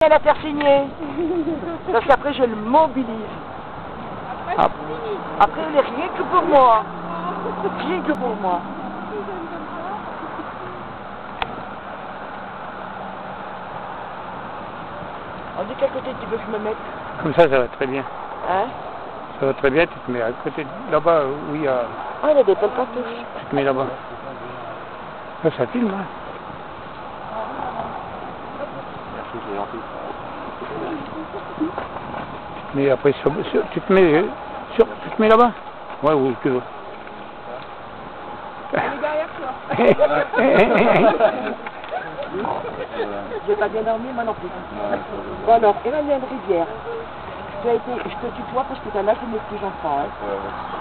À la faire signer. Parce qu'après je le mobilise. Après il est rien que pour moi. Rien que pour moi. On dit quel côté tu veux que je me mette? Comme ça va très bien. Hein? Ça va très bien, tu te mets à côté, là-bas, où il y a... Ah, il y a des belles cartouches. Tu te mets là-bas. Là, ça filme, hein. Merci, c'est gentil. Mais après, tu te mets tu te mets là-bas? Ouais, où tu veux. Elle est derrière toi. J'ai pas bien dormi, moi non plus. Bon alors, Emmanuel Rivière, tu as été, je te tutoie parce que tu as l'âge de mes petits enfants. Hein.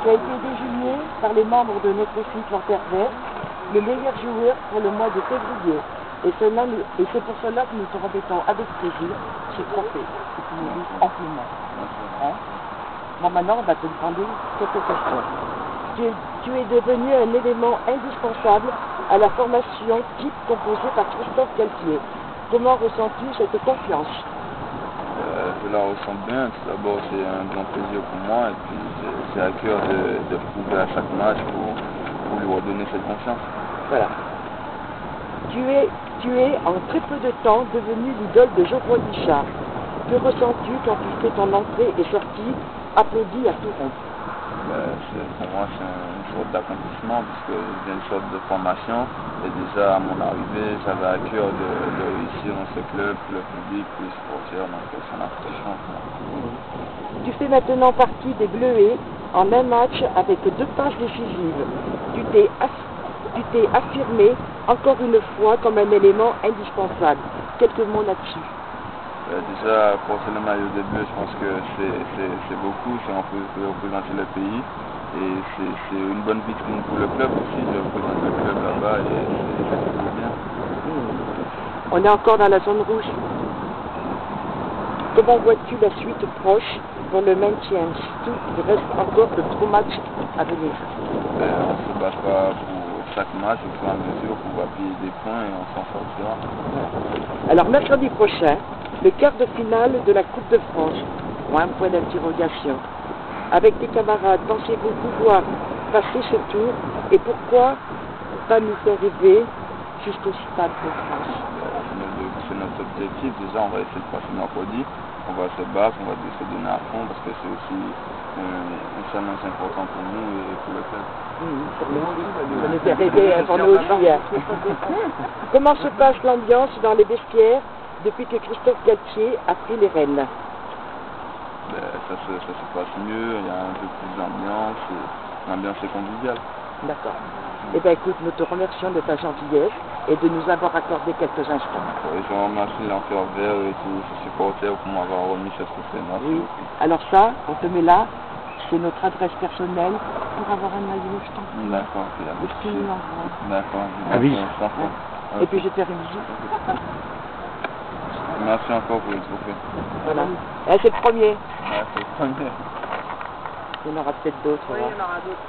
Tu as été désigné par les membres de notre site Lantervert le meilleur joueur pour le mois de février. Et c'est pour cela que nous te remettons avec plaisir ce trophée, que tu nous dises amplement. Hein? Bon, maintenant, on va te demander quelques questions. Tu es devenu un élément indispensable à la formation type composée par Christophe Galtier. Comment ressens-tu cette confiance? Je la ressens bien. Tout d'abord, c'est un grand plaisir pour moi et puis c'est à cœur de prouver à chaque match pour lui redonner cette confiance. Voilà. Tu es en très peu de temps devenu l'idole de Geoffroy Guichard. Que ressens-tu quand tu fais ton entrée et sortie applaudi à tout rompre? Pour moi, c'est une sorte d'accomplissement puisque je viens d'une sorte de formation et déjà à mon arrivée, j'avais à cœur de réussir dans ce club, pour le public, pour les supporters, donc c'est une impression. Tu fais maintenant partie des Bleuets en un match avec 2 passes décisives. Tu t'es affirmé encore une fois comme un élément indispensable. Quelques mots là-dessus. Déjà, porter le maillot des Bleus, je pense que c'est beaucoup, c'est représenter le pays et c'est une bonne vitrine pour le club aussi, je représente le club là-bas et c'est bien. On est encore dans la zone rouge. Comment vois-tu la suite proche pour le maintien? Surtout qu'il reste encore de 3 matchs à venir. On se battra pour chaque match au fur et à mesure pour appuyer des points et on s'en sortira. Alors mercredi prochain, le quart de finale de la Coupe de France. Un point d'interrogation. Avec tes camarades, pensez-vous pouvoir passer ce tour et pourquoi pas nous faire rêver jusqu'au Stade de France? C'est notre objectif. Déjà, on va essayer de passer mercredi. On va se battre, on va se donner à fond parce que c'est aussi un challenge important pour nous et pour le club. Pour nous aussi, ça nous fait rêver pour nous aussi. Hein. Comment se passe l'ambiance dans les vestiaires depuis que Christophe Galtier a pris les rênes? Ça se passe mieux, il y a un peu plus d'ambiance, l'ambiance est conviviale. D'accord. Eh bien écoute, nous te remercions de ta gentillesse et de nous avoir accordé quelques instants. Et je remercie Lantervert et tous ses supporters pour m'avoir remis cette trophée. Oui. Alors ça, on te met là, c'est notre adresse personnelle pour avoir un maillot, je t'en prie. D'accord. Et tu nous l'envoies. D'accord. Ah oui. Et puis je te remercie. Merci encore pour le trophée. Voilà. Et c'est le premier. Ouais, c'est le premier. Il y en aura peut-être d'autres. Oui, il y en aura d'autres.